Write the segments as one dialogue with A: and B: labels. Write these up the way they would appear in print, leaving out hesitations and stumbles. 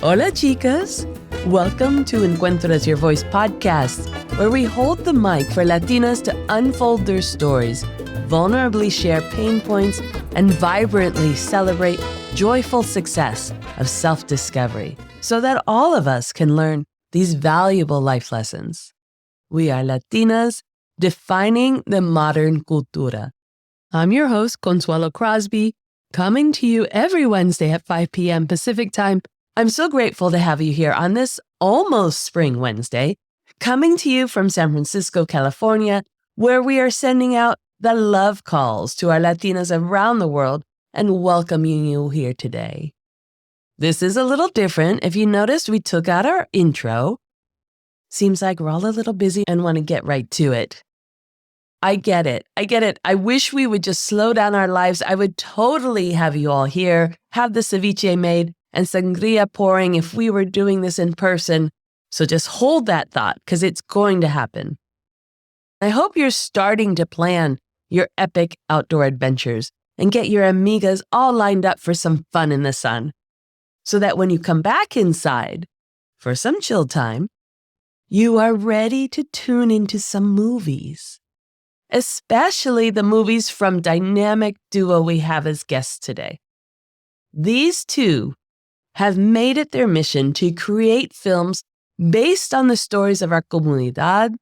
A: Hola, chicas. Welcome to Encuentras Your Voice podcast, where we hold the mic for Latinas to unfold their stories, vulnerably share pain points, and vibrantly celebrate joyful success of self-discovery so that all of us can learn these valuable life lessons. We are Latinas defining the modern cultura. I'm your host, Consuelo Crosby, coming to you every Wednesday at 5 p.m. Pacific time. I'm so grateful to have you here on this almost spring Wednesday, coming to you from San Francisco, California, where we are sending out the love calls to our Latinas around the world and welcoming you here today. This is a little different. If you noticed, we took out our intro. Seems like we're all a little busy and want to get right to it. I get it. I wish we would just slow down our lives. I would totally have you all here, have the ceviche made, and sangria pouring if we were doing this in person. So just hold that thought, because it's going to happen. I hope you're starting to plan your epic outdoor adventures and get your amigas all lined up for some fun in the sun, so that when you come back inside for some chill time, you are ready to tune into some movies, especially the movies from dynamic duo we have as guests today. These two have made it their mission to create films based on the stories of our Comunidad,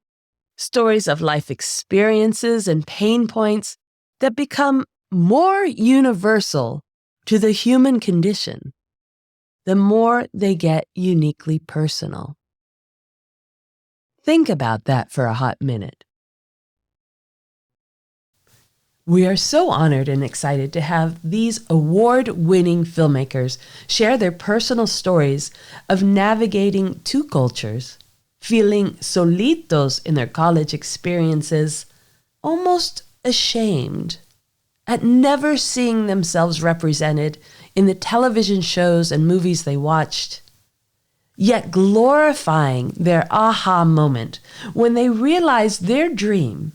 A: stories of life experiences and pain points that become more universal to the human condition, the more they get uniquely personal. Think about that for a hot minute. We are so honored and excited to have these award-winning filmmakers share their personal stories of navigating two cultures, feeling solitos in their college experiences, almost ashamed at never seeing themselves represented in the television shows and movies they watched, yet glorifying their aha moment when they realized their dream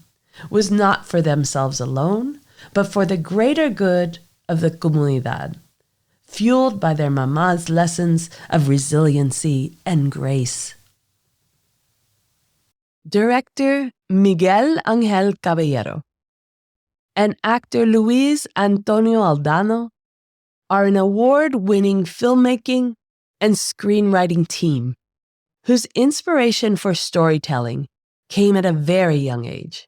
A: was not for themselves alone, but for the greater good of the Comunidad, fueled by their mama's lessons of resiliency and grace. Director Miguel Angel Caballero and actor Luis Antonio Aldana are an award-winning filmmaking and screenwriting team whose inspiration for storytelling came at a very young age.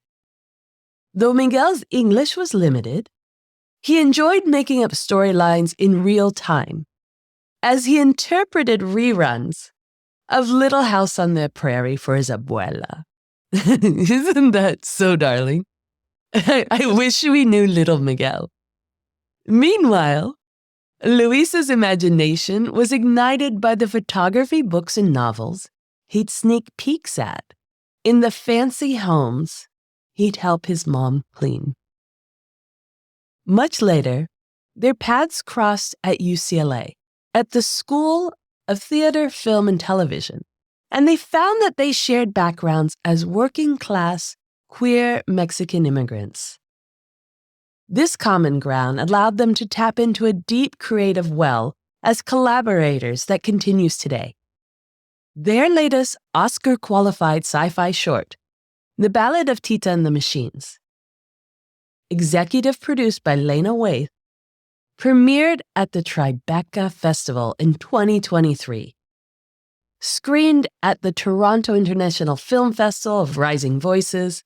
A: Though Miguel's English was limited, he enjoyed making up storylines in real time as he interpreted reruns of Little House on the Prairie for his abuela. Isn't that so darling? I wish we knew little Miguel. Meanwhile, Luis's imagination was ignited by the photography books and novels he'd sneak peeks at in the fancy homes he'd help his mom clean. Much later, their paths crossed at UCLA, at the School of Theater, Film, and Television, and they found that they shared backgrounds as working-class, queer Mexican immigrants. This common ground allowed them to tap into a deep creative well as collaborators that continues today. Their latest Oscar-qualified sci-fi short, The Ballad of Tita and the Machines, executive produced by Lena Waithe, premiered at the Tribeca Festival in 2023, screened at the Toronto International Film Festival of Rising Voices,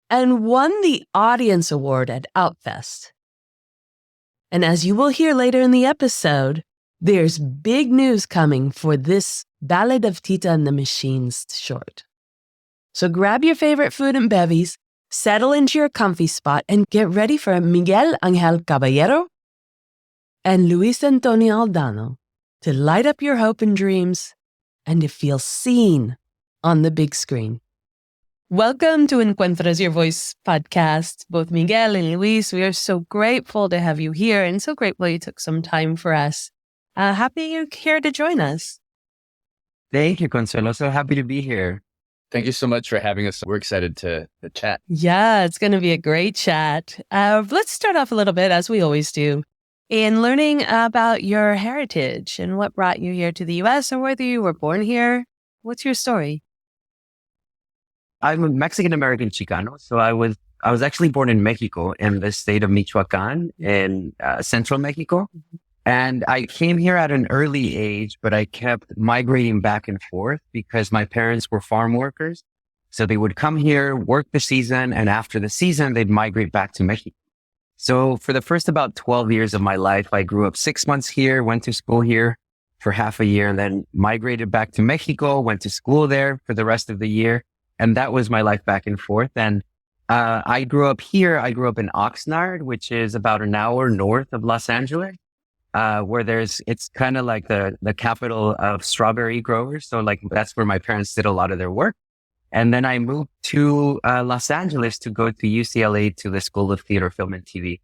A: and won the Audience Award at Outfest. And as you will hear later in the episode, there's big news coming for this Ballad of Tita and the Machines short. So grab your favorite food and bevies, settle into your comfy spot, and get ready for Miguel Angel Caballero and Luis Antonio Aldana to light up your hope and dreams and to feel seen on the big screen. Welcome to Encuentras Your Voice podcast. Both Miguel and Luis, we are so grateful to have you here and so grateful you took some time for us. Happy you're here to join us.
B: Thank you, Consuelo. So happy to be here.
C: Thank you so much for having us. We're excited to chat.
A: Yeah, it's going to be a great chat. Let's start off a little bit, as we always do. in learning about your heritage and what brought you here to the US or whether you were born here. What's your story?
B: I'm a Mexican American Chicano. So I was actually born in Mexico in the state of Michoacan in central Mexico. And I came here at an early age, but I kept migrating back and forth because my parents were farm workers. So they would come here, work the season, and after the season, they'd migrate back to Mexico. So for the first about 12 years of my life, I grew up 6 months here, went to school here for half a year, and then migrated back to Mexico, went to school there for the rest of the year. And that was my life back and forth. And I grew up here. I grew up in Oxnard, which is about an hour north of Los Angeles, where it's kind of like the capital of strawberry growers. So like that's where my parents did a lot of their work. And then I moved to Los Angeles to go to UCLA to the School of Theater, Film, and TV.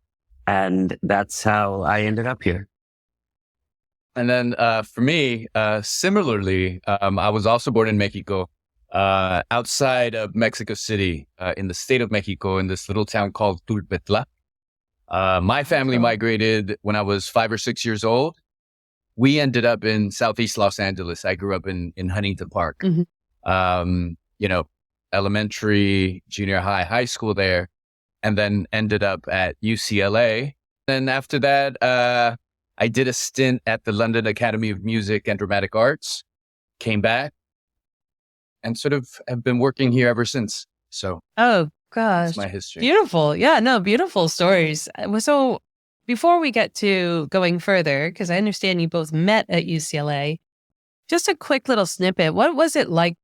B: And that's how I ended up here.
C: And then for me, similarly, I was also born in Mexico, outside of Mexico City, in the state of Mexico, in this little town called Tulpetla. My family migrated when I was 5 or 6 years old. We ended up in Southeast Los Angeles. I grew up in Huntington Park. Elementary, junior high, high school there, and then ended up at UCLA. Then after that, I did a stint at the London Academy of Music and Dramatic Arts, came back, and sort of have been working here ever since. So,
A: oh gosh,
C: that's my history.
A: Beautiful. Yeah, no, beautiful stories. So before we get to going further, because I understand you both met at UCLA, just a quick little snippet. What was it like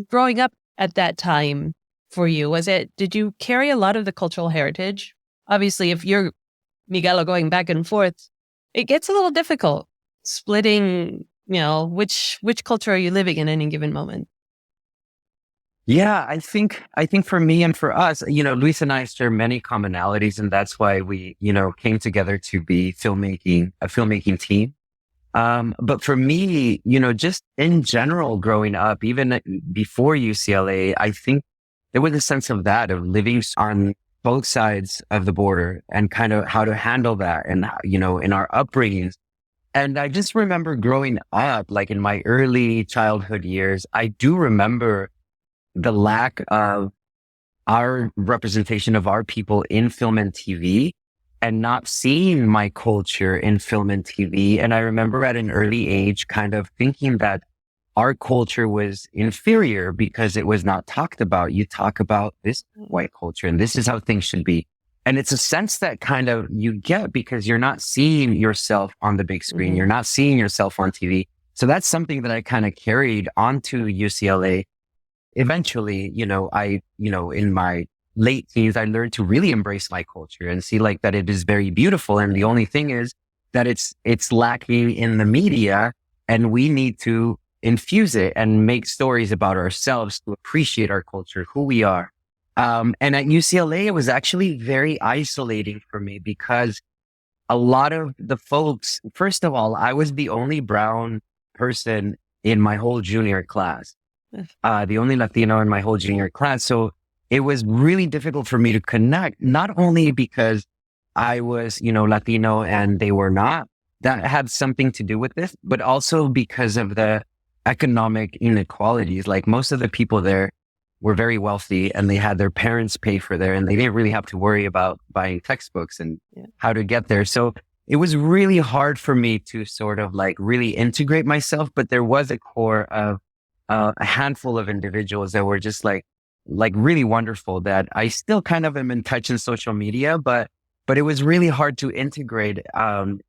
A: growing up at that time for you? Did you carry a lot of the cultural heritage? Obviously, if you're Miguel going back and forth, it gets a little difficult splitting, which culture are you living in any given moment?
B: Yeah, I think for me and for us, Luis and I share many commonalities, and that's why we, came together to be a filmmaking team. But for me, just in general, growing up, even before UCLA, I think there was a sense of living on both sides of the border and kind of how to handle that and, in our upbringings. And I just remember growing up, like in my early childhood years, I do remember the lack of our representation of our people in film and TV and not seeing my culture in film and TV. And I remember at an early age kind of thinking that our culture was inferior because it was not talked about. You talk about this white culture and this is how things should be. And it's a sense that kind of you get because you're not seeing yourself on the big screen. You're not seeing yourself on TV. So that's something that I kind of carried onto UCLA. Eventually, in my late teens, I learned to really embrace my culture and see like that it is very beautiful. And the only thing is that it's lacking in the media, and we need to infuse it and make stories about ourselves to appreciate our culture, who we are. And at UCLA, it was actually very isolating for me because a lot of the folks, first of all, I was the only brown person in my whole junior class, the only Latino in my whole junior class. So it was really difficult for me to connect, not only because I was, Latino and they were not. That had something to do with this, but also because of the economic inequalities. Like most of the people there were very wealthy and they had their parents pay for there and they didn't really have to worry about buying textbooks and how to get there. So it was really hard for me to sort of like really integrate myself, but there was a core of a handful of individuals that were just like really wonderful that I still kind of am in touch in social media, but it was really hard to integrate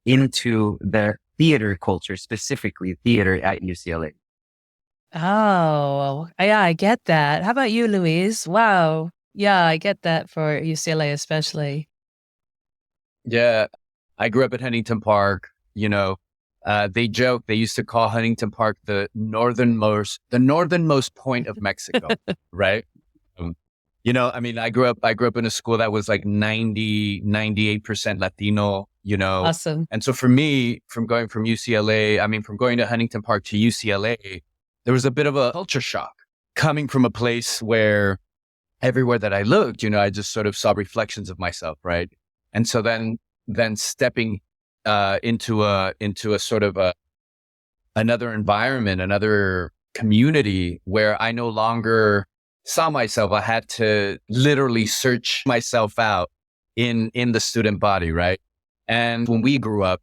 B: into the theater culture, specifically theater at UCLA.
A: Oh, yeah, I get that. How about you, Luis? Wow. Yeah, I get that for UCLA especially.
C: Yeah, I grew up at Huntington Park. They used to call Huntington Park the northernmost point of Mexico, right? I grew up in a school that was like 98% Latino,
A: Awesome.
C: And so for me, from going to Huntington Park to UCLA, there was a bit of a culture shock coming from a place where everywhere that I looked, I just sort of saw reflections of myself, right? And so then stepping into a sort of another environment, another community where I no longer saw myself. I had to literally search myself out in the student body, right? And when we grew up,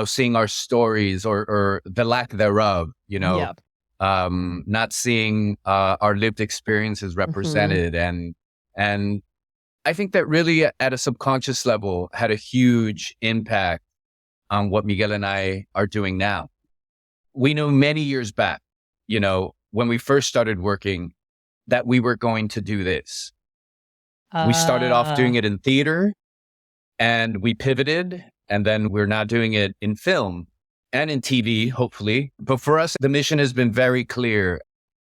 C: seeing our stories or the lack thereof,
A: Yep.
C: not seeing our lived experiences represented, and I think that really at a subconscious level had a huge impact on what Miguel and I are doing now. We knew many years back, when we first started working, that we were going to do this. We started off doing it in theater, and we pivoted, and then we're now doing it in film and in TV, hopefully. But for us, the mission has been very clear.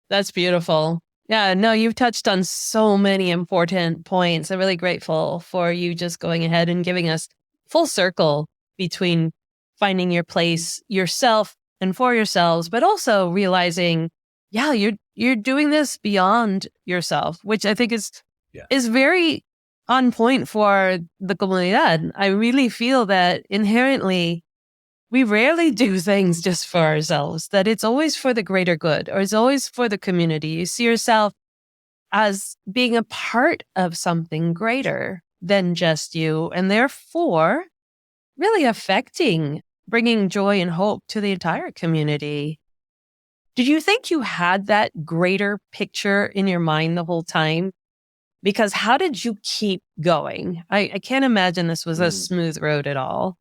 A: That's beautiful. Yeah, no, you've touched on so many important points. I'm really grateful for you just going ahead and giving us full circle between finding your place yourself and for yourselves, but also realizing, yeah, you're doing this beyond yourself, which I think is very on point for the Comunidad. I really feel that inherently we rarely do things just for ourselves, that it's always for the greater good, or it's always for the community. You see yourself as being a part of something greater than just you, and therefore really affecting, bringing joy and hope to the entire community. Did you think you had that greater picture in your mind the whole time? Because how did you keep going? I can't imagine this was a smooth road at all.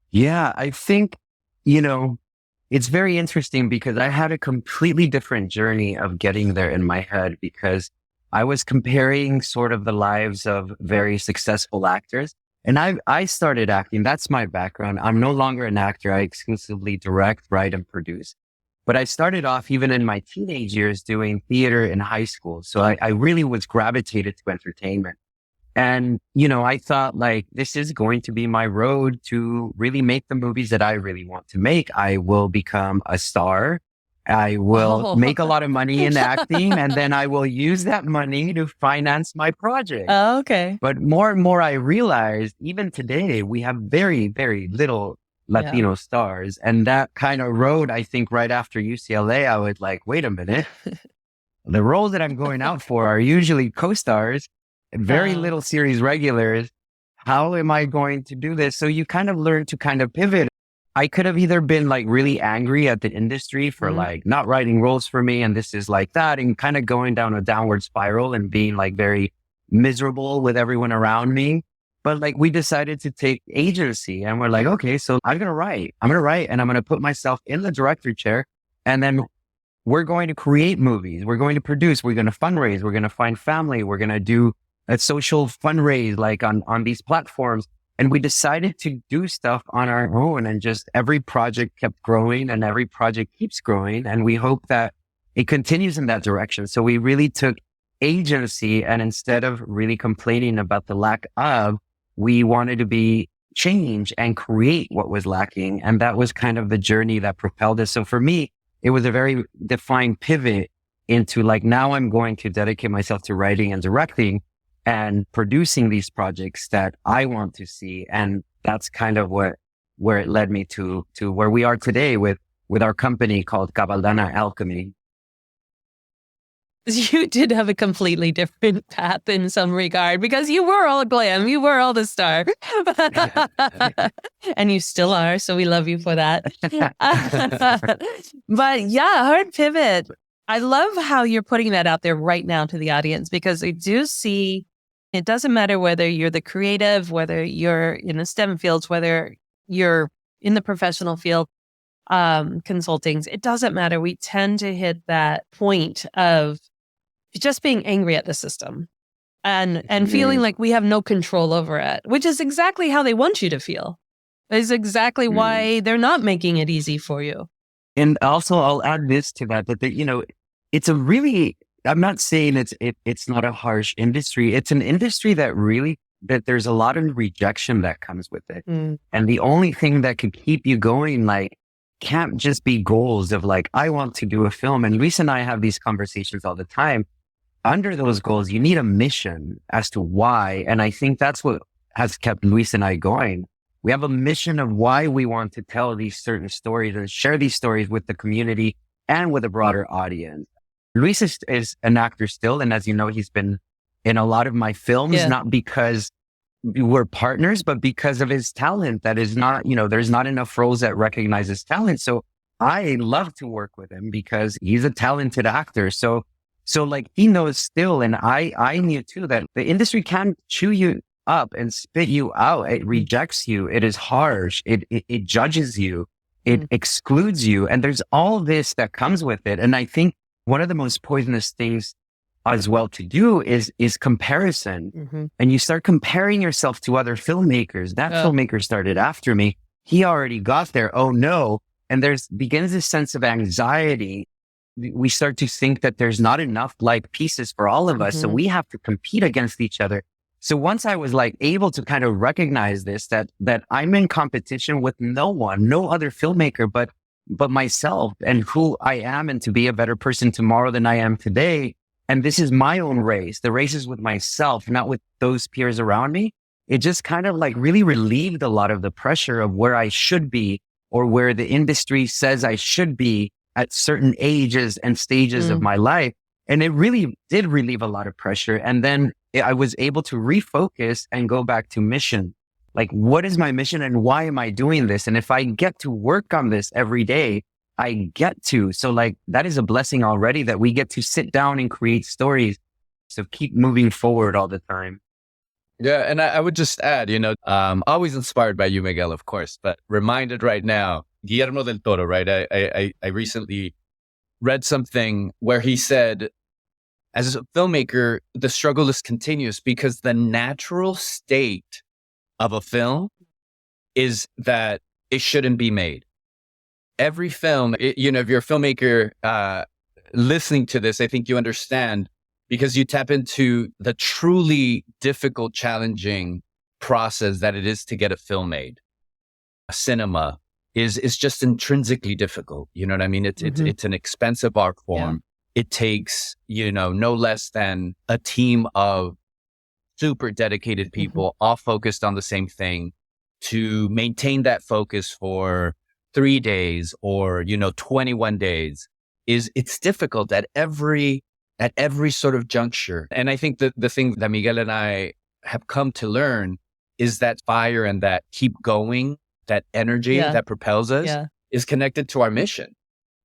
B: Yeah, I think, it's very interesting because I had a completely different journey of getting there in my head, because I was comparing sort of the lives of very successful actors. And I started acting. That's my background. I'm no longer an actor. I exclusively direct, write, and produce. But I started off even in my teenage years doing theater in high school. So I really was gravitated to entertainment. And, I thought like, this is going to be my road to really make the movies that I really want to make. I will become a star. I will make a lot of money in acting, and then I will use that money to finance my project.
A: Oh, okay.
B: But more and more I realized, even today, we have very, very little Latino stars. And that kind of road, I think right after UCLA, I was like, wait a minute. The roles that I'm going out for are usually co-stars, very little series regulars. How am I going to do this? So you kind of learn to kind of pivot. I could have either been like really angry at the industry for like not writing roles for me, and this is like that, and kind of going down a downward spiral and being like very miserable with everyone around me. But like we decided to take agency, and we're like, okay, so I'm going to write and I'm going to put myself in the director chair, and then we're going to create movies. We're going to produce, we're going to fundraise, we're going to find family. We're going to do a social fundraise like on these platforms. And we decided to do stuff on our own, and just every project kept growing and every project keeps growing. And we hope that it continues in that direction. So we really took agency, and instead of really complaining about the lack of, we wanted to be change and create what was lacking. And that was kind of the journey that propelled us. So for me, it was a very defined pivot into like, now I'm going to dedicate myself to writing and directing and producing these projects that I want to see. And that's kind of where it led me to where we are today with our company called Aldana Alchemy.
A: You did have a completely different path in some regard, because you were all glam, you were all the star, and you still are. So we love you for that. But yeah, hard pivot. I love how you're putting that out there right now to the audience, because I do see it doesn't matter whether you're the creative, whether you're in the STEM fields, whether you're in the professional field, consultings, it doesn't matter. We tend to hit that point of just being angry at the system and feeling like we have no control over it, which is exactly how they want you to feel. It's exactly why they're not making it easy for you.
B: And also I'll add this to that, it's a really, I'm not saying it's not a harsh industry. It's an industry that there's a lot of rejection that comes with it. And the only thing that could keep you going, like, can't just be goals of like, I want to do a film. And Luis and I have these conversations all the time. Under those goals, you need a mission as to why. And I think that's what has kept Luis and I going. We have a mission of why we want to tell these certain stories and share these stories with the community and with a broader audience. Luis is an actor still. And as you know, he's been in a lot of my films, not because we're partners, but because of his talent. That is not, there's not enough roles that recognize his talent. So I love to work with him because he's a talented actor. So like he knows still, and I knew too, that the industry can chew you up and spit you out. It rejects you. It is harsh. It judges you. It excludes you. And there's all this that comes with it. And I think one of the most poisonous things as well to do is comparison. And you start comparing yourself to other filmmakers. That filmmaker started after me. He already got there. Oh no. And begins this sense of anxiety. We start to think that there's not enough like pieces for all of us. So we have to compete against each other. So once I was like able to kind of recognize this, that I'm in competition with no other filmmaker, but myself and who I am, and to be a better person tomorrow than I am today. And this is my own race. The race is with myself, not with those peers around me. It just kind of like really relieved a lot of the pressure of where I should be, or where the industry says I should be at certain ages and stages of my life. And it really did relieve a lot of pressure. And then I was able to refocus and go back to mission. Like, what is my mission and why am I doing this? And if I get to work on this every day, I get to. So like, that is a blessing already, that we get to sit down and create stories. So keep moving forward all the time.
C: Yeah. And I would just add, always inspired by you, Miguel, of course, but reminded right now, Guillermo del Toro, right? I recently read something where he said, as a filmmaker, the struggle is continuous because the natural state of a film is that it shouldn't be made. Every film, if you're a filmmaker listening to this, I think you understand, because you tap into the truly difficult, challenging process that it is to get a film made. Cinema is just intrinsically difficult. You know what I mean? It's an expensive art form. Yeah. It takes, no less than a team of super dedicated people, all focused on the same thing, to maintain that focus for 3 days or, 21 days. It's difficult at every sort of juncture. And I think that the thing that Miguel and I have come to learn is that fire and that keep going, that energy that propels us is connected to our mission.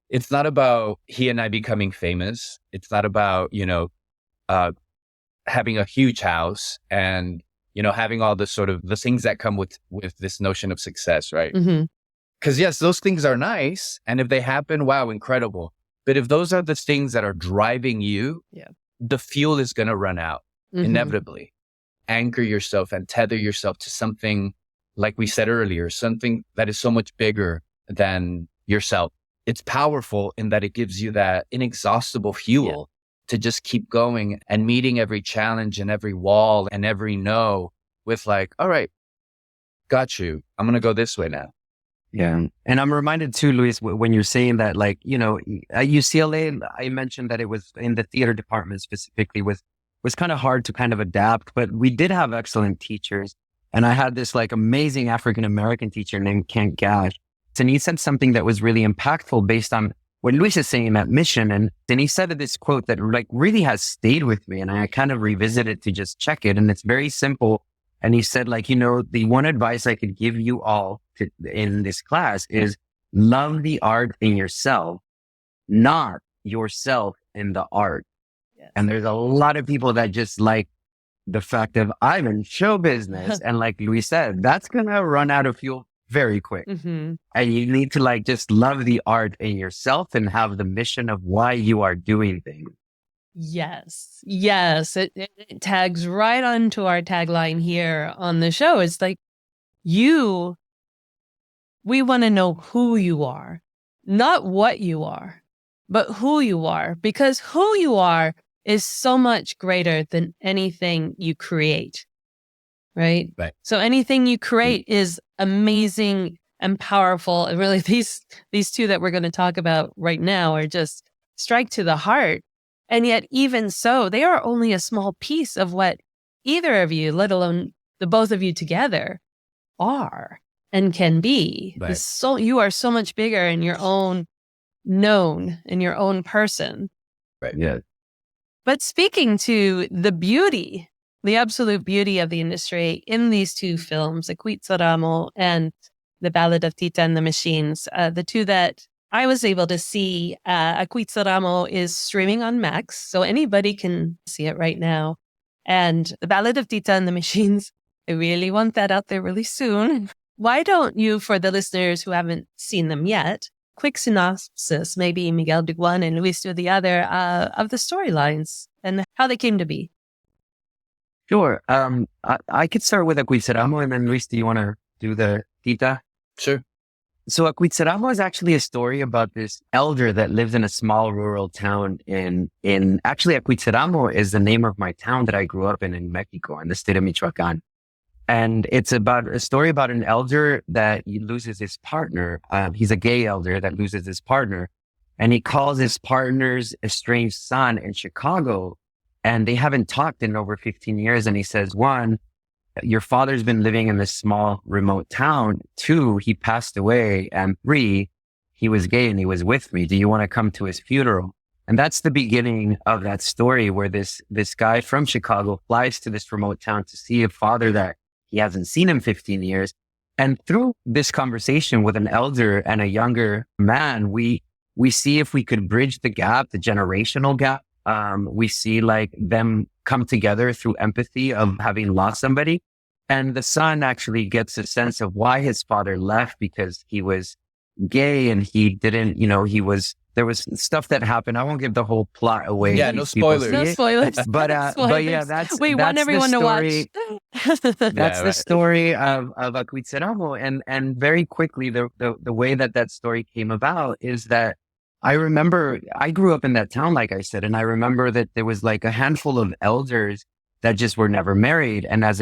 C: It's not about he and I becoming famous. It's not about, having a huge house and, having all the sort of the things that come with this notion of success, right? Because yes, those things are nice. And if they happen, wow, incredible. But if those are the things that are driving you, the fuel is going to run out inevitably. Anchor yourself and tether yourself to something, like we said earlier, something that is so much bigger than yourself. It's powerful in that it gives you that inexhaustible fuel to just keep going and meeting every challenge and every wall and every no with like, all right, got you. I'm going to go this way now.
B: Yeah. And I'm reminded too, Luis, when you're saying that, like, at UCLA, I mentioned that it was in the theater department specifically was kind of hard to kind of adapt, but we did have excellent teachers. And I had this like amazing African-American teacher named Kent Gash. And he said something that was really impactful based on what Luis is saying at Mission. And then he said this quote that like really has stayed with me. And I kind of revisited to just check it. And it's very simple. And he said, like, the one advice I could give you all in this class is love the art in yourself, not yourself in the art. Yes. And there's a lot of people that just like the fact of I'm in show business. And like Luis said, that's going to run out of fuel very quick. And you need to like just love the art in yourself and have the mission of why you are doing things.
A: Yes. It tags right onto our tagline here on the show. It's like, we want to know who you are, not what you are, but who you are, because who you are is so much greater than anything you create. Right. So anything you create is amazing and powerful. And really, these two that we're going to talk about right now are just strike to the heart. And yet, even so, they are only a small piece of what either of you, let alone the both of you together are and can be.
C: Right.
A: So you are so much bigger in your own known, in your own person.
C: Right.
B: Yeah.
A: But speaking to the beauty, the absolute beauty of the industry in these two films, Aquitsaramo and The Ballad of Tita and the Machines, the two that I was able to see, Aquitsaramo is streaming on Max, so anybody can see it right now. And The Ballad of Tita and the Machines, I really want that out there really soon. Why don't you, for the listeners who haven't seen them yet, quick synopsis, maybe Miguel do one and Luis do the other, of the storylines and how they came to be?
B: Sure. I could start with Aquitsaramo, and then Luis, do you want to do the Tita?
C: Sure.
B: So Aquitsaramo is actually a story about this elder that lives in a small rural town actually Aquitsaramo is the name of my town that I grew up in Mexico, in the state of Michoacan. And it's about a story about an elder that he loses his partner. He's a gay elder that loses his partner, and he calls his partner's estranged son in Chicago, and they haven't talked in over 15 years. And he says, one, your father's been living in this small remote town. Two, he passed away. And three, he was gay and he was with me. Do you want to come to his funeral? And that's the beginning of that story, where this guy from Chicago flies to this remote town to see a father that he hasn't seen in 15 years. And through this conversation with an elder and a younger man, we see if we could bridge the gap, the generational gap. We see like them come together through empathy of having lost somebody. And the son actually gets a sense of why his father left, because he was gay and he didn't, there was stuff that happened. I won't give the whole plot away.
C: Yeah, no spoilers.
A: No spoilers.
B: But yeah,
A: we want everyone to watch.
B: That's the story of Aquitsaramo. And very quickly, the way that story came about is that I remember I grew up in that town, like I said, and I remember that there was like a handful of elders that just were never married. And as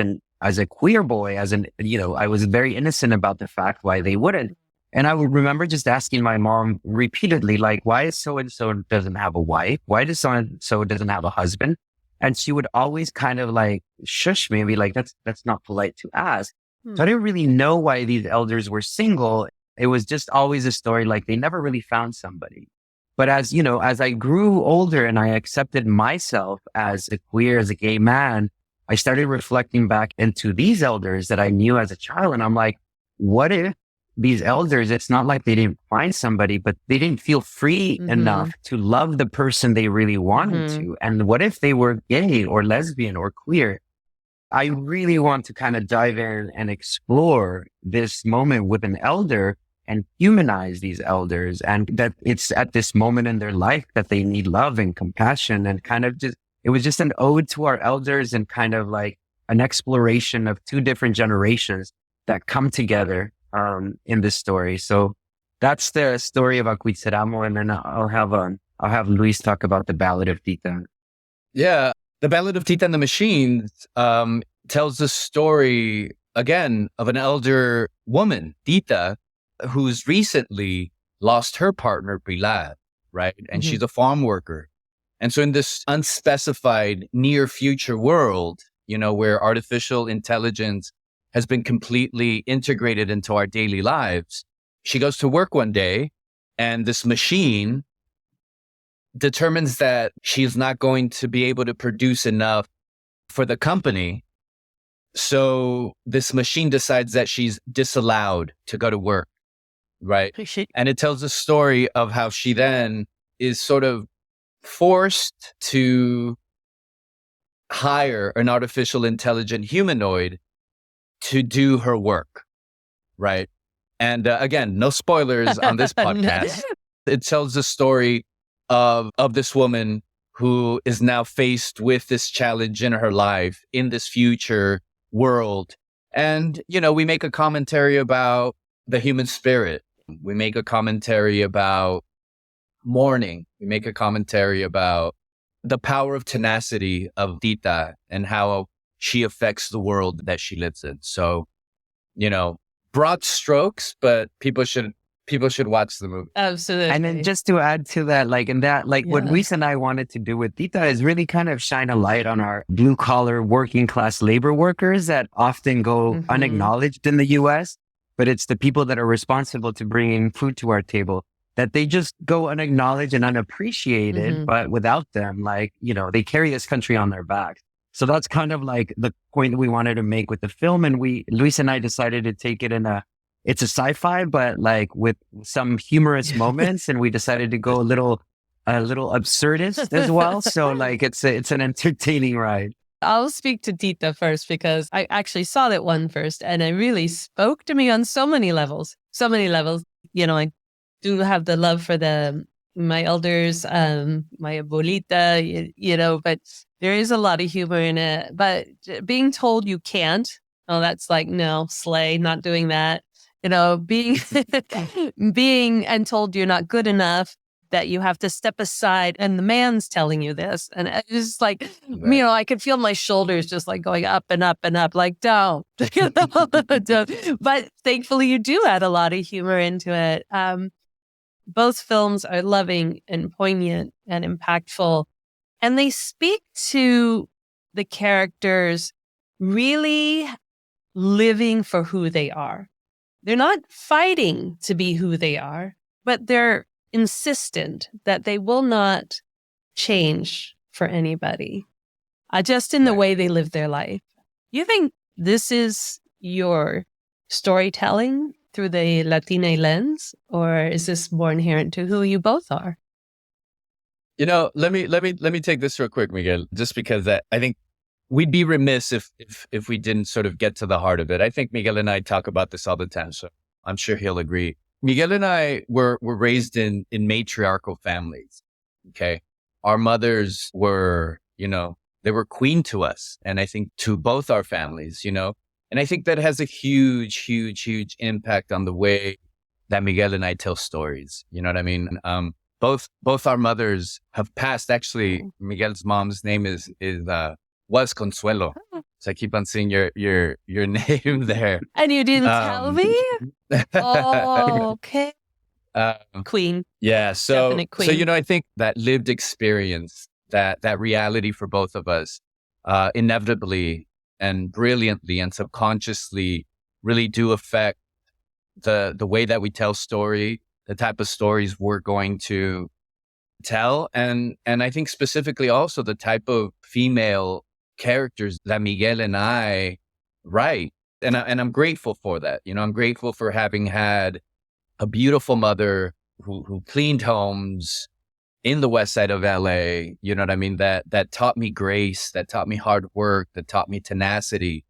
B: a queer boy, I was very innocent about the fact why they wouldn't. And I would remember just asking my mom repeatedly, like, why is so-and-so doesn't have a wife? Why does so-and-so doesn't have a husband? And she would always kind of like shush me and be like, that's not polite to ask. So I didn't really know why these elders were single. It was just always a story like they never really found somebody. But as I grew older and I accepted myself as a gay man, I started reflecting back into these elders that I knew as a child. And I'm like, what if these elders, it's not like they didn't find somebody, but they didn't feel free enough to love the person they really wanted to. And what if they were gay or lesbian or queer? I really want to kind of dive in and explore this moment with an elder and humanize these elders, and that it's at this moment in their life that they need love and compassion, and kind of it was just an ode to our elders and kind of like an exploration of two different generations that come together in this story. So that's the story of Aquitsaramo, and then I'll have Luis talk about the Ballad of Tita.
C: Yeah, the Ballad of Tita and the Machines tells the story again of an elder woman, Tita, who's recently lost her partner, Pilar, right? And she's a farm worker. And so in this unspecified near future world, where artificial intelligence has been completely integrated into our daily lives, she goes to work one day and this machine determines that she's not going to be able to produce enough for the company. So this machine decides that she's disallowed to go to work, right? And it tells a story of how she then is sort of forced to hire an artificial intelligent humanoid to do her work, right? And again, no spoilers on this podcast. It tells the story of this woman who is now faced with this challenge in her life in this future world. And, we make a commentary about the human spirit. We make a commentary about mourning. We make a commentary about the power of tenacity of Tita and how she affects the world that she lives in. So, broad strokes, but people should people should watch the movie.
A: Absolutely.
B: And then just to add to that, what
A: Yeah.
B: Luis and I wanted to do with Tita is really kind of shine a light on our blue collar working class labor workers that often go
A: Mhm.
B: unacknowledged in the US, but it's the people that are responsible to bringing food to our table that they just go unacknowledged and unappreciated.
A: Mhm.
B: But without them, they carry this country on their backs. So that's kind of like the point that we wanted to make with the film. And Luis and I decided to take it it's a sci-fi, but like with some humorous moments. And we decided to go a little absurdist as well. So like it's an entertaining ride.
A: I'll speak to Tita first because I actually saw that one first and it really spoke to me on so many levels. So many levels. I do have the love for my elders, my abuelita, but there is a lot of humor in it. But being told you can't, that's like, no, slay, not doing that. Being being and told you're not good enough, that you have to step aside, and the man's telling you this, and it's just like,
C: Right.
A: I could feel my shoulders just like going up and up and up, like don't. Don't. But thankfully, you do add a lot of humor into it. Both films are loving and poignant and impactful, and they speak to the characters really living for who they are. They're not fighting to be who they are, but they're insistent that they will not change for anybody, just in the
C: Right.
A: way they live their life. You think this is your storytelling through the Latina lens, or is this more inherent to who you both are?
C: Let me take this real quick, Miguel, just because I think we'd be remiss if we didn't sort of get to the heart of it. I think Miguel and I talk about this all the time, so I'm sure he'll agree. Miguel and I were raised in matriarchal families. Okay. Our mothers were, they were queen to us, and I think to both our families, and I think that has a huge, huge, huge impact on the way that Miguel and I tell stories. You know what I mean? Both our mothers have passed. Actually, Miguel's mom's name was Consuelo. So I keep on seeing your name there.
A: And you didn't tell me? Oh, okay. Queen.
C: Yeah. So,
A: Definite queen.
C: I think that lived experience, that reality for both of us, inevitably and brilliantly and subconsciously really do affect the way that we tell story, the type of stories we're going to tell. And I think specifically also the type of female characters that Miguel and I write. And I'm grateful for that. I'm grateful for having had a beautiful mother who cleaned homes in the west side of LA, you know what I mean? That taught me grace, that taught me hard work, that taught me tenacity.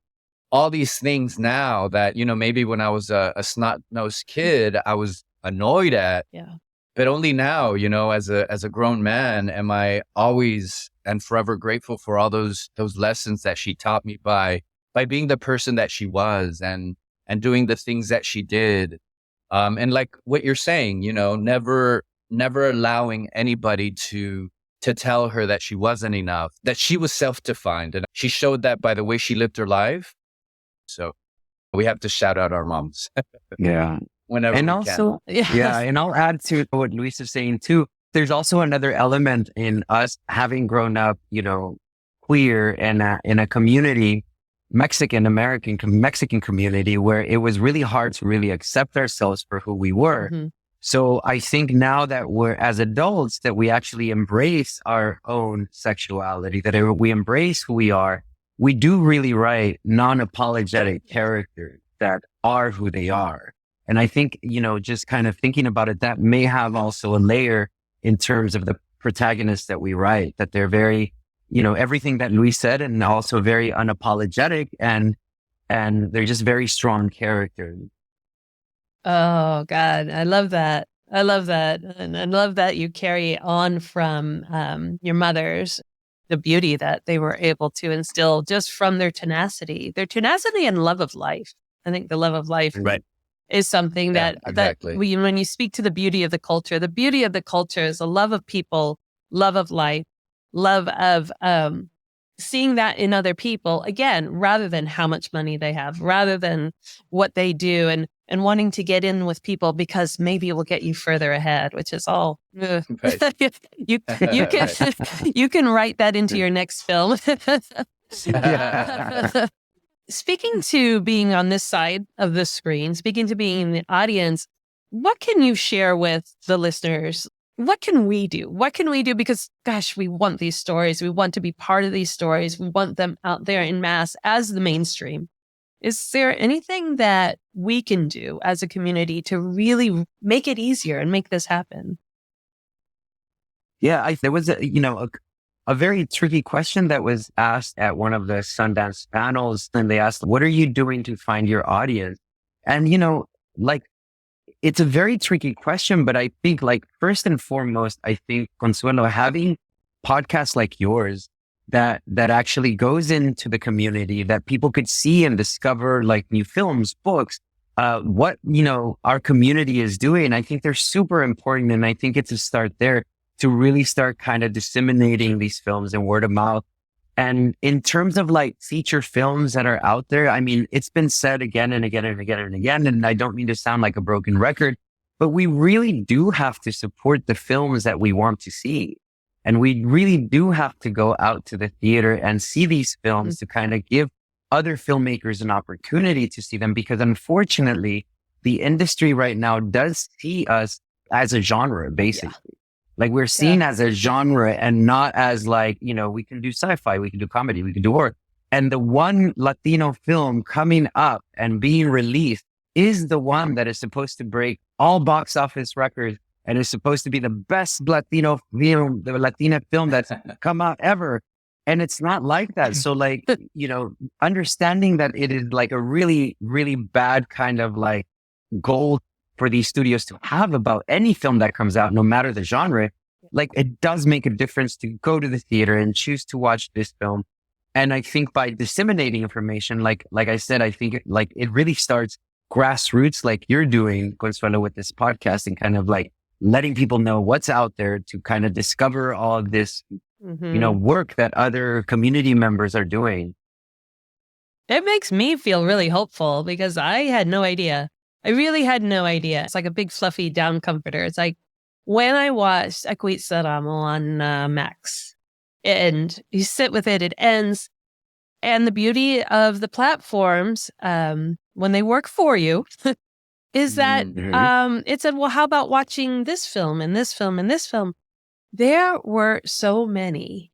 C: All these things now that, maybe when I was a snot-nosed kid, I was annoyed at.
A: Yeah.
C: But only now, as a grown man, am I always and forever grateful for all those lessons that she taught me by being the person that she was and doing the things that she did. And like what you're saying, never allowing anybody to tell her that she wasn't enough, that she was self-defined. And she showed that by the way she lived her life. So we have to shout out our moms.
B: Yeah.
C: Whenever
B: And
C: we
B: also,
C: can.
B: yeah, and I'll add to what Luis is saying too. There's also another element in us having grown up, queer and in a community, Mexican community, where it was really hard to really accept ourselves for who we were.
A: Mhm.
B: So I think now that we're as adults, that we actually embrace our own sexuality, that we embrace who we are. We do really write non-apologetic characters that are who they are. And I think, just kind of thinking about it, that may have also a layer in terms of the protagonists that we write, that they're very, everything that Luis said, and also very unapologetic, and they're just very strong characters.
A: Oh, God. I love that. I love that. And I love that you carry on from your mothers, the beauty that they were able to instill just from their tenacity and love of life. I think the love of life
C: Right.
A: is something
C: Yeah,
A: that
C: exactly.
A: when you speak to the beauty of the culture is a love of people, love of life, love of seeing that in other people, again, rather than how much money they have, rather than what they do. And
D: and wanting to get in with people because maybe it will get you further ahead, which is all.
C: Right.
D: you can you can write that into your next film.
B: Yeah.
D: Speaking to being on this side of the screen, speaking to being in the audience, what can you share with the listeners? What can we do? What can we do? Because, gosh, we want these stories. We want to be part of these stories. We want them out there in mass as the mainstream. Is there anything that we can do as a community to really make it easier and make this happen?
B: Yeah, there was a very tricky question that was asked at one of the Sundance panels. And they asked, what are you doing to find your audience? And, it's a very tricky question, but I think first and foremost, I think, Consuelo, having podcasts like yours that actually goes into the community that people could see and discover new films, books, what, our community is doing. I think they're super important. And I think it's a start there to really start kind of disseminating these films and word of mouth. And in terms of feature films that are out there, I mean, it's been said again and again and again and again, and I don't mean to sound like a broken record, but we really do have to support the films that we want to see. And we really do have to go out to the theater and see these films to kind of give other filmmakers an opportunity to see them, because unfortunately, the industry right now does see us as a genre, basically. Yeah. We're seen as a genre and not as we can do sci-fi, we can do comedy, we can do horror. And the one Latino film coming up and being released is the one that is supposed to break all box office records and is supposed to be the best Latino film, the Latina film that's come out ever. And it's not like that. So understanding that it is a really, really bad kind of goal for these studios to have about any film that comes out, no matter the genre, it does make a difference to go to the theater and choose to watch this film. And I think by disseminating information, like I said, I think it really starts grassroots, like you're doing, Consuelo, with this podcast, and kind of letting people know what's out there to kind of discover all of this, work that other community members are doing.
D: It makes me feel really hopeful because I had no idea. I really had no idea. It's like a big fluffy down comforter. It's like when I watched Akwit Saramo on Max, and you sit with it, it ends. And the beauty of the platforms, when they work for you, is that it said, well, how about watching this film and this film and this film? There were so many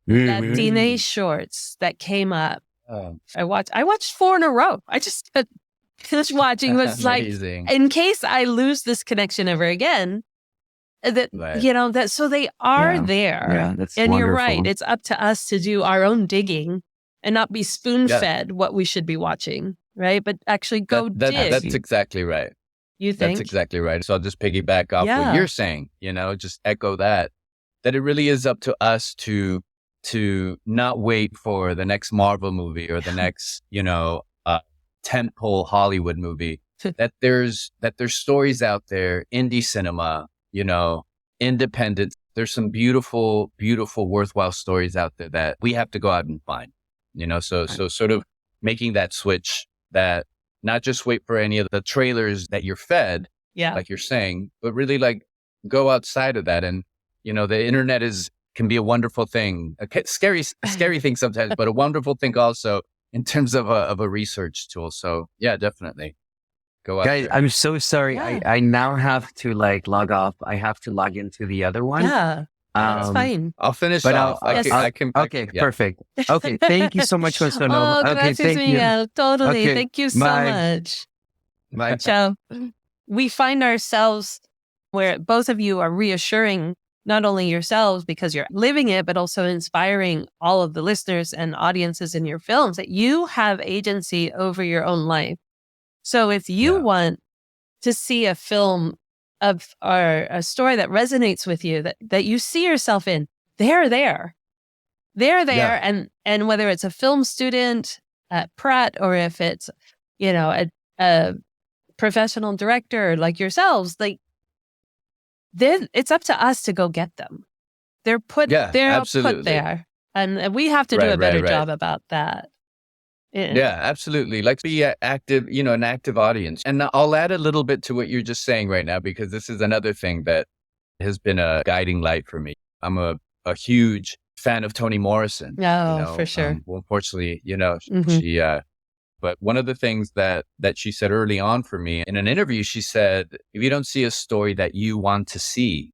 D: Latina shorts that came up. I watched 4 in a row. I just finished watching. Was
C: amazing.
D: In case I lose this connection ever again, that so they are there.
B: Yeah, that's
D: and
B: wonderful.
D: You're right. It's up to us to do our own digging and not be spoon-fed what we should be watching, right? But actually go dig.
C: That's exactly right.
D: You think?
C: That's exactly right. So I'll just piggyback off what you're saying, just echo that it really is up to us to not wait for the next Marvel movie or the next, tentpole Hollywood movie, that there's stories out there, indie cinema, independent. There's some beautiful, beautiful, worthwhile stories out there that we have to go out and find, so sort of making that switch, that not just wait for any of the trailers that you're fed, like you're saying, but really go outside of that. And, the internet can be a wonderful thing, a scary thing sometimes, but a wonderful thing also in terms of a research tool. So yeah, definitely. Go out
B: Guys,
C: there.
B: I'm so sorry.
D: Yeah.
B: I now have to log off. I have to log into the other one.
D: Yeah, that's fine.
C: I'll finish
B: but
C: off.
B: Perfect. Okay, thank you so much, Consuelo.
D: Oh,
B: okay,
D: gracias,
B: thank
D: Miguel.
B: you.
D: Totally.
B: Okay,
D: Thank you so
B: bye.
D: much.
B: Bye.
D: Ciao. We find ourselves where both of you are reassuring not only yourselves because you're living it, but also inspiring all of the listeners and audiences in your films that you have agency over your own life. So if you want to see a film or a story that resonates with you, that you see yourself in, they're there. They're there.
B: Yeah.
D: And whether it's a film student at Pratt or if it's, a professional director like yourselves, it's up to us to go get them. They're put
C: absolutely.
D: put there. And we have to do a better job about that.
C: Yeah, absolutely. Like be active, an active audience. And I'll add a little bit to what you're just saying right now, because this is another thing that has been a guiding light for me. I'm a huge fan of Toni Morrison.
D: Oh, for sure.
C: Well, unfortunately,
D: Mhm.
C: she, but one of the things that she said early on for me in an interview, she said, if you don't see a story that you want to see,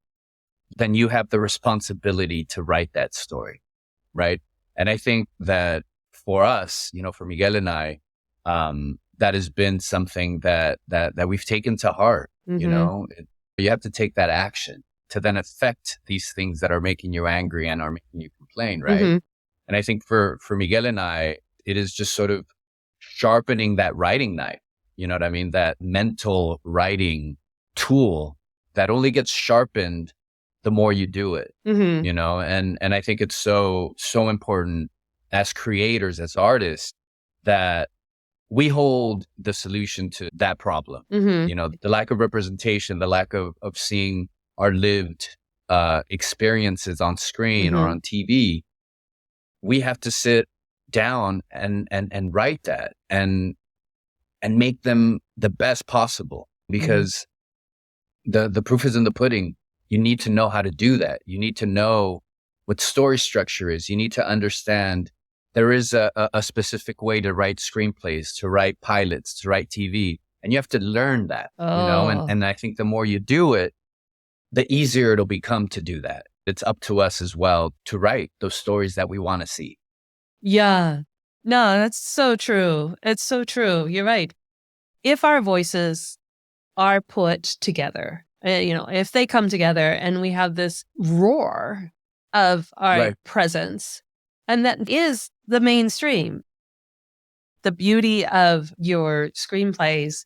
C: then you have the responsibility to write that story. Right. And I think that for us, for Miguel and I, that has been something that we've taken to heart.
D: Mhm.
C: You have to take that action to then affect these things that are making you angry and are making you complain. Right.
D: Mhm.
C: And I think for Miguel and I, it is just sort of sharpening that writing knife. You know what I mean? That mental writing tool that only gets sharpened the more you do it,
D: Mhm.
C: and I think it's so important as creators, as artists, that we hold the solution to that problem.
D: Mhm.
C: The lack of representation, the lack of seeing our lived experiences on screen or
D: Mhm.
C: on TV. We have to sit down and write that and make them the best possible, because the proof is in the pudding. You need to know how to do that. You need to know what story structure is. You need to understand there is a specific way to write screenplays, to write pilots, to write TV. And you have to learn that,
D: Oh.
C: and I think the more you do it, the easier it'll become to do that. It's up to us as well to write those stories that we want to see.
D: Yeah. No, that's so true. It's so true. You're right. If our voices are put together, if they come together and we have this roar of our
C: Right.
D: presence, and that is the mainstream, the beauty of your screenplays,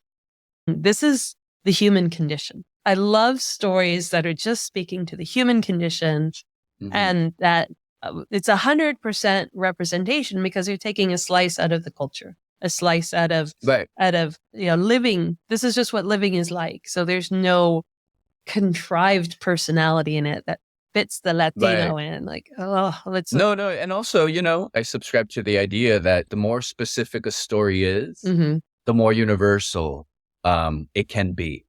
D: this is the human condition. I love stories that are just speaking to the human condition,
C: Mhm.
D: and that it's 100% representation, because you're taking a slice out of the culture, a slice out of
C: Right.
D: living. This is just what living is like. So there's no contrived personality in it that fits the Latino
C: Right.
D: in. Like, oh, let's.
C: No. And also, I subscribe to the idea that the more specific a story is,
D: Mhm.
C: the more universal it can be,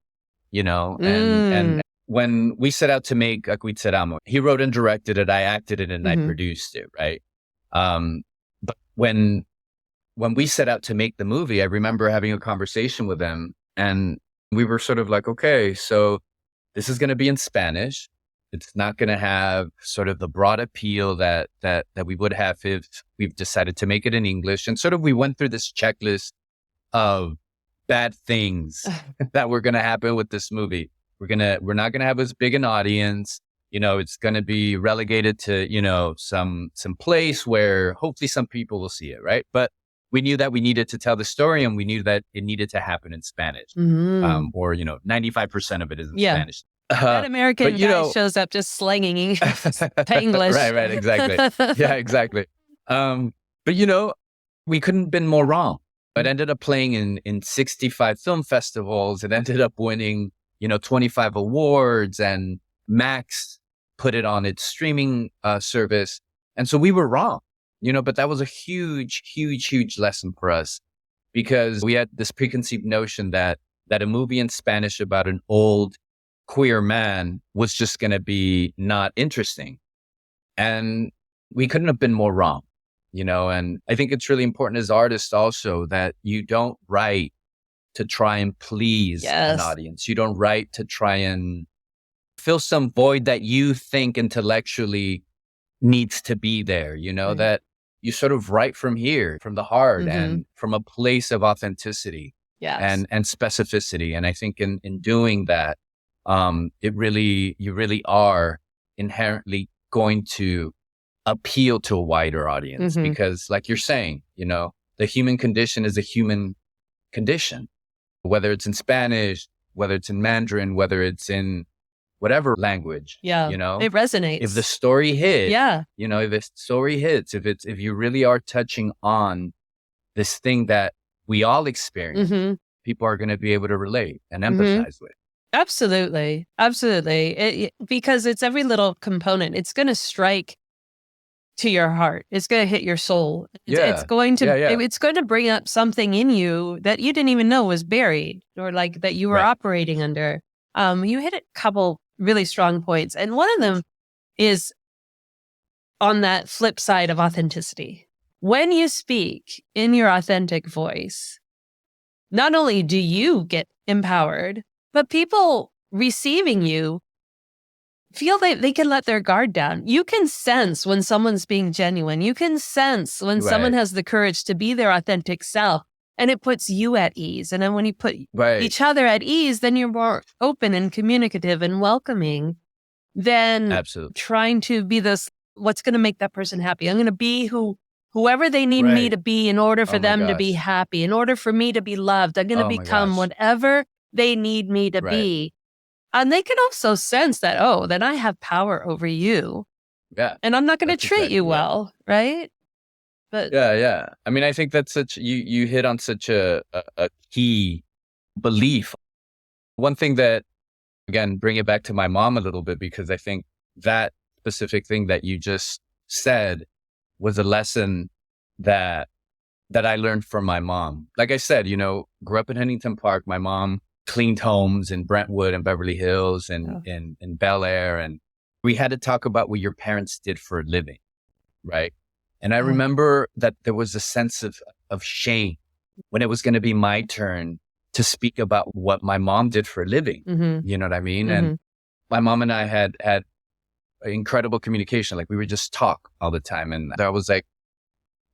C: and when we set out to make Aquitseramo, he wrote and directed it, I acted it, and I
D: Mhm.
C: produced it. Right. But when we set out to make the movie, I remember having a conversation with him, and we were sort of like, okay, so this is going to be in Spanish. It's not going to have sort of the broad appeal that we would have if we've decided to make it in English. And sort of we went through this checklist of bad things that were going to happen with this movie. We're not going to have as big an audience. It's going to be relegated to, some place where hopefully some people will see it. Right. But we knew that we needed to tell the story, and we knew that it needed to happen in Spanish.
D: Mhm.
C: Or 95% of it is in
D: Yeah.
C: Spanish.
D: That American
C: but,
D: guy shows up just slanging English.
C: Right, exactly. Yeah, exactly. But we couldn't have been more wrong. It ended up playing in 65 film festivals. It ended up winning, 25 awards, and Max put it on its streaming service. And so we were wrong, but that was a huge, huge, huge lesson for us, because we had this preconceived notion that a movie in Spanish about an old queer man was just going to be not interesting. And we couldn't have been more wrong, and I think it's really important as artists also that you don't write to try and please an
D: Yes.
C: audience. You don't write to try and fill some void that you think intellectually needs to be there,
D: Right.
C: that you sort of write from here, from the heart,
D: Mhm.
C: and from a place of authenticity
D: Yes.
C: and specificity. And I think in doing that, you really are inherently going to appeal to a wider audience,
D: Mhm.
C: because like you're saying, the human condition is a human condition, whether it's in Spanish, whether it's in Mandarin, whether it's in whatever language,
D: Yeah. It resonates.
C: if the story hits,
D: Yeah.
C: if the story hits, if you really are touching on this thing that we all experience,
D: Mhm.
C: people are going to be able to relate and
D: Mhm.
C: empathize with.
D: Absolutely. Absolutely. Because it's every little component. It's going to strike to your heart. It's going to hit your soul. It's
C: Yeah.
D: going to
C: Yeah.
D: it's going to bring up something in you that you didn't even know was buried or like that you were
C: Right.
D: operating under. You hit a couple really strong points, and one of them is on that flip side of authenticity. When you speak in your authentic voice, not only do you get empowered, but people receiving you feel they can let their guard down. You can sense when someone's being genuine. You can sense when someone
C: Right.
D: has the courage to be their authentic self, and it puts you at ease. And then when you put
C: Right.
D: each other at ease, then you're more open and communicative and welcoming than
C: Absolutely.
D: trying to be this, what's going to make that person happy. I'm going to be whoever they need me
C: Right.
D: to be in order for
C: Oh my
D: them to be
C: gosh.
D: happy, in order for me to be loved. I'm going to
C: Oh my
D: become
C: gosh.
D: whatever they need me to
C: Right.
D: be. And they can also sense that, oh, then I have power over you
C: Yeah.
D: and I'm not going to
C: That's
D: treat
C: exactly
D: you
C: right.
D: well. Right. But
C: Yeah. I mean, I think that's you hit on such a key belief. One thing that, again, bring it back to my mom a little bit, because I think that specific thing that you just said was a lesson that I learned from my mom. Like I said, grew up in Huntington Park. My mom cleaned homes in Brentwood and Beverly Hills and in Bel Air. And we had to talk about what your parents did for a living. Right. And I remember that there was a sense of shame when it was going to be my turn to speak about what my mom did for a living.
D: Mhm.
C: You know what I mean?
D: Mhm.
C: And my mom and I had incredible communication. Like we would just talk all the time. And I was like,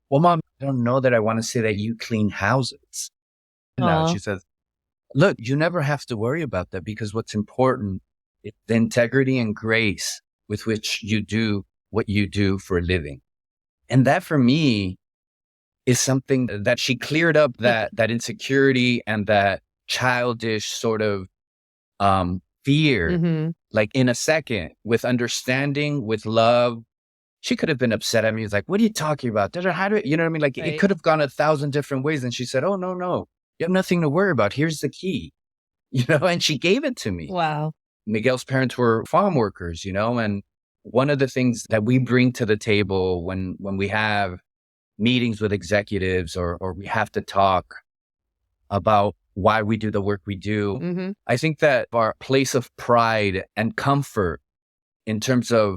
C: well, Mom, I don't know that I want to say that you clean houses. No, she says, look, you never have to worry about that, because what's important is the integrity and grace with which you do what you do for a living. And that for me is something that she cleared up that insecurity and that childish sort of fear,
D: Mhm.
C: like in a second, with understanding, with love. She could have been upset at me. It's like, what are you talking about? How do you know what I mean? Like
D: Right.
C: it could have gone 1,000 different ways. And she said, oh, no, you have nothing to worry about. Here's the key, and she gave it to me.
D: Wow.
C: Miguel's parents were farm workers, and one of the things that we bring to the table when we have meetings with executives or we have to talk about why we do the work we do,
D: Mhm.
C: I think that our place of pride and comfort in terms of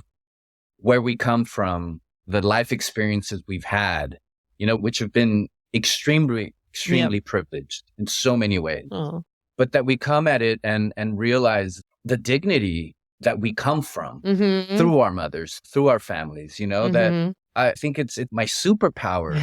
C: where we come from, the life experiences we've had, which have been extremely privileged in so many ways, but that we come at it and realize the dignity that we come from
D: Mhm.
C: through our mothers, through our families, that
D: Mhm.
C: I think it's my superpower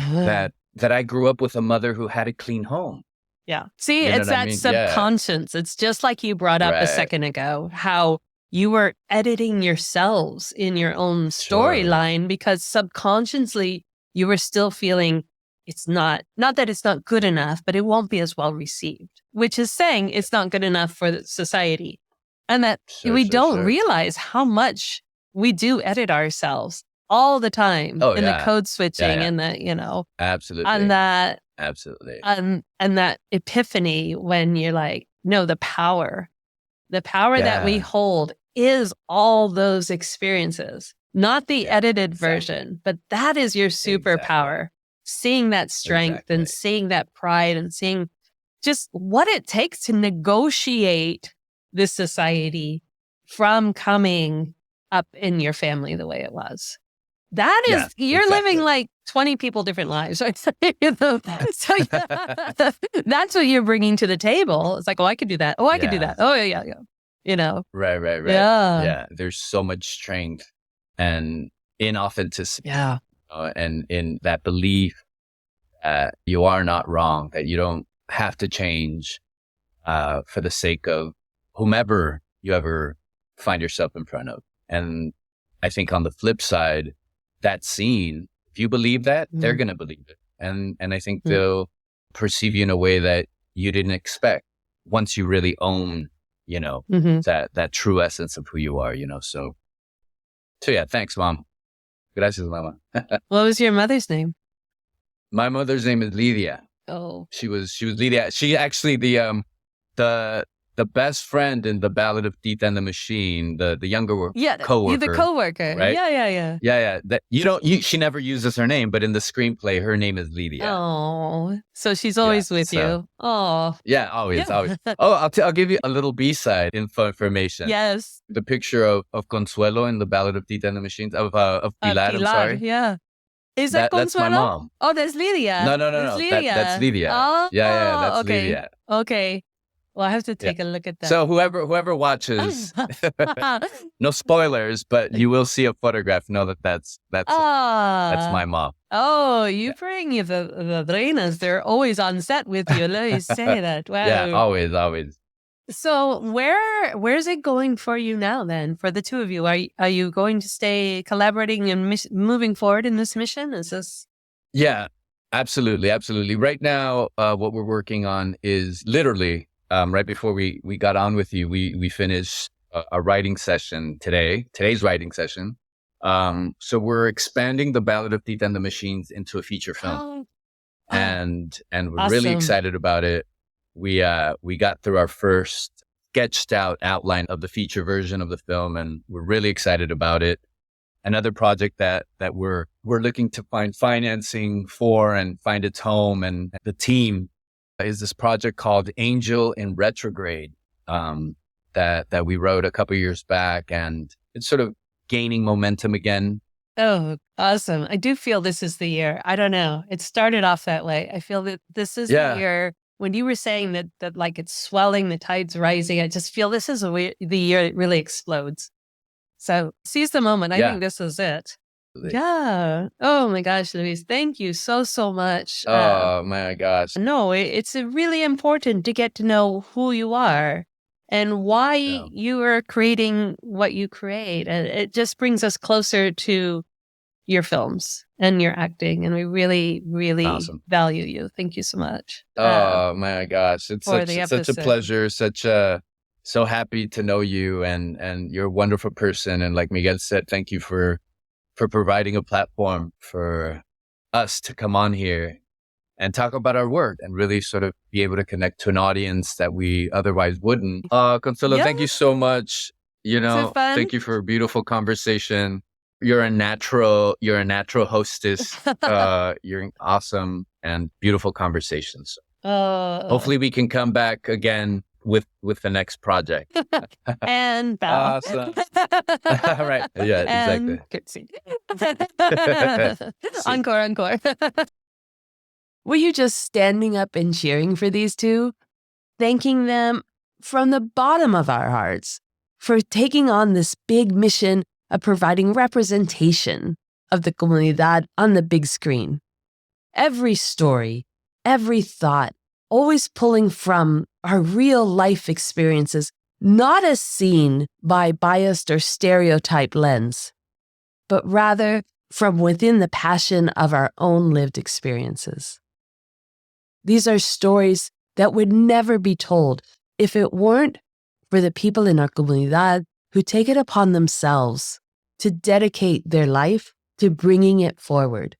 C: that I grew up with a mother who had a clean home.
D: Yeah. See,
C: You know
D: it's
C: what I
D: that
C: mean? Yeah.
D: subconscious. It's just like you brought up a
C: Right.
D: second ago, how you were editing yourselves in your own
C: Sure.
D: storyline because subconsciously you were still feeling it's not that it's not good enough, but it won't be as well received, which is saying it's not good enough for the society. And that we don't realize how much we do edit ourselves all the time
C: Oh,
D: in the
C: yeah.
D: code switching
C: Yeah.
D: and the,
C: Absolutely.
D: and that
C: Absolutely.
D: and that epiphany when you're like, no, the power that we
C: Yeah.
D: hold is all those experiences, not the edited
C: exactly.
D: version, but that is your superpower. Seeing that strength and
C: Exactly.
D: seeing that pride and seeing just what it takes to negotiate this society from coming up in your family the way it was. That is,
C: Yeah,
D: you're living
C: exactly.
D: like 20 people different lives. So that's what you're bringing to the table. It's like, oh, I could do that. Oh, I could do that. Oh, yeah.
C: Right.
D: Yeah.
C: There's so much strength and inauthenticity.
D: Yeah.
C: And in that belief that you are not wrong, that you don't have to change for the sake of whomever you ever find yourself in front of. And I think on the flip side, that scene, if you believe that, they're going to believe it. And I think they'll perceive you in a way that you didn't expect once you really own, that true essence of who you are, So yeah, thanks, Mom. Gracias, Mama.
D: What was your mother's name?
C: My mother's name is Lydia.
D: Oh.
C: She was Lydia. She actually, the the best friend in the Ballad of Tita and the Machine, the younger
D: coworker. The coworker.
C: Right?
D: Yeah.
C: She never uses her name, but in the screenplay, her name is Lydia.
D: Oh, so she's always with you. Oh,
C: yeah, always. Oh, I'll give you a little B-side information.
D: Yes.
C: The picture of Consuelo in the Ballad of Tita and the Machines of Pilar. I'm sorry.
D: Yeah. Is that Consuelo?
C: That's my mom.
D: Oh, that's Lydia.
C: No.
D: Lydia.
C: That's Lydia.
D: Oh,
C: yeah. That's
D: okay.
C: Lydia.
D: Okay. Well, I have to take a look at that.
C: So whoever watches, no spoilers, but you will see a photograph. Know that's my mom.
D: Oh, you bring the Latinas. They're always on set with you. Let me say that. Wow.
C: Yeah, always.
D: So where's it going for you now then? For the two of you, are you going to stay collaborating and moving forward in this mission? Is this?
C: Yeah, absolutely. Right now, what we're working on is literally. Right before we got on with you, we finished a writing session today's writing session. So we're expanding the Ballad of Tita and the Machines into a feature film. And we're
D: awesome.
C: Really excited about it. We got through our first sketched out outline of the feature version of the film, and we're really excited about it. Another project that we're looking to find financing for and find its home, and the team is this project called Angel in Retrograde that we wrote a couple years back, and it's sort of gaining momentum again.
D: Oh, awesome. I do feel this is the year. I don't know. It started off that way. I feel that this is the year. When you were saying that like it's swelling, the tide's rising, I just feel this is the year it really explodes. So seize the moment. I think this is it. Yeah. Oh my gosh, Luis, thank you so much.
C: Oh my gosh.
D: No, it's really important to get to know who you are and why you are creating what you create. And it just brings us closer to your films and your acting. And we really, really value you. Thank you so much.
C: Oh my gosh. It's such a pleasure. So happy to know you, and you're a wonderful person. And like Miguel said, thank you for providing a platform for us to come on here and talk about our work and really sort of be able to connect to an audience that we otherwise wouldn't. Consuelo, thank you so much. Thank you for a beautiful conversation. You're a natural hostess. You're awesome and beautiful conversations. Hopefully we can come back again with the next project.
D: And bow.
C: Awesome. Right. Yeah, exactly.
D: Encore.
A: Were you just standing up and cheering for these two? Thanking them from the bottom of our hearts for taking on this big mission of providing representation of the Comunidad on the big screen. Every story, every thought, always pulling from our real life experiences, not as seen by biased or stereotyped lens, but rather from within the passion of our own lived experiences. These are stories that would never be told if it weren't for the people in our Comunidad who take it upon themselves to dedicate their life to bringing it forward.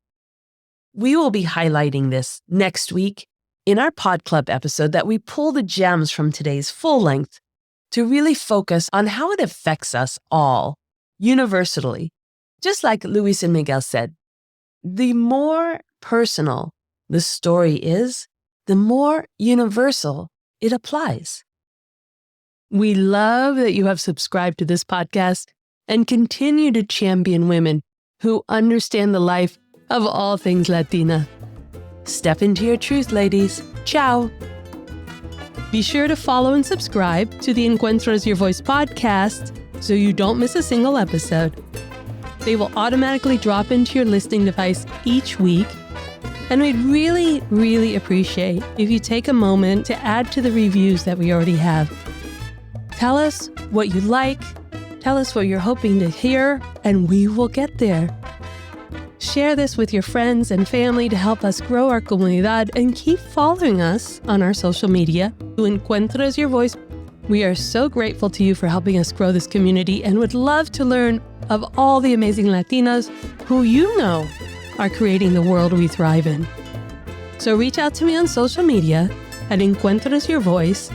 A: We will be highlighting this next week in our Pod Club episode that we pull the gems from today's full length to really focus on how it affects us all, universally. Just like Luis and Miguel said, the more personal the story is, the more universal it applies. We love that you have subscribed to this podcast and continue to champion women who understand the life of all things Latina. Step into your truth, ladies. Ciao. Be sure to follow and subscribe to the Encuentras Your Voice podcast so you don't miss a single episode. They will automatically drop into your listening device each week. And we'd really, really appreciate if you take a moment to add to the reviews that we already have. Tell us what you like, tell us what you're hoping to hear, and we will get there. Share this with your friends and family to help us grow our comunidad, and keep following us on our social media. To Encuentras Your Voice, we are so grateful to you for helping us grow this community and would love to learn of all the amazing Latinas who you know are creating the world we thrive in. So reach out to me on social media at Encuentras Your Voice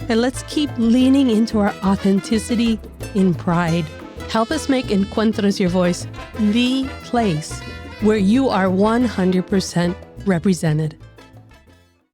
D: And let's keep leaning into our authenticity in pride. Help us make Encuentros Your Voice the place where you are 100% represented.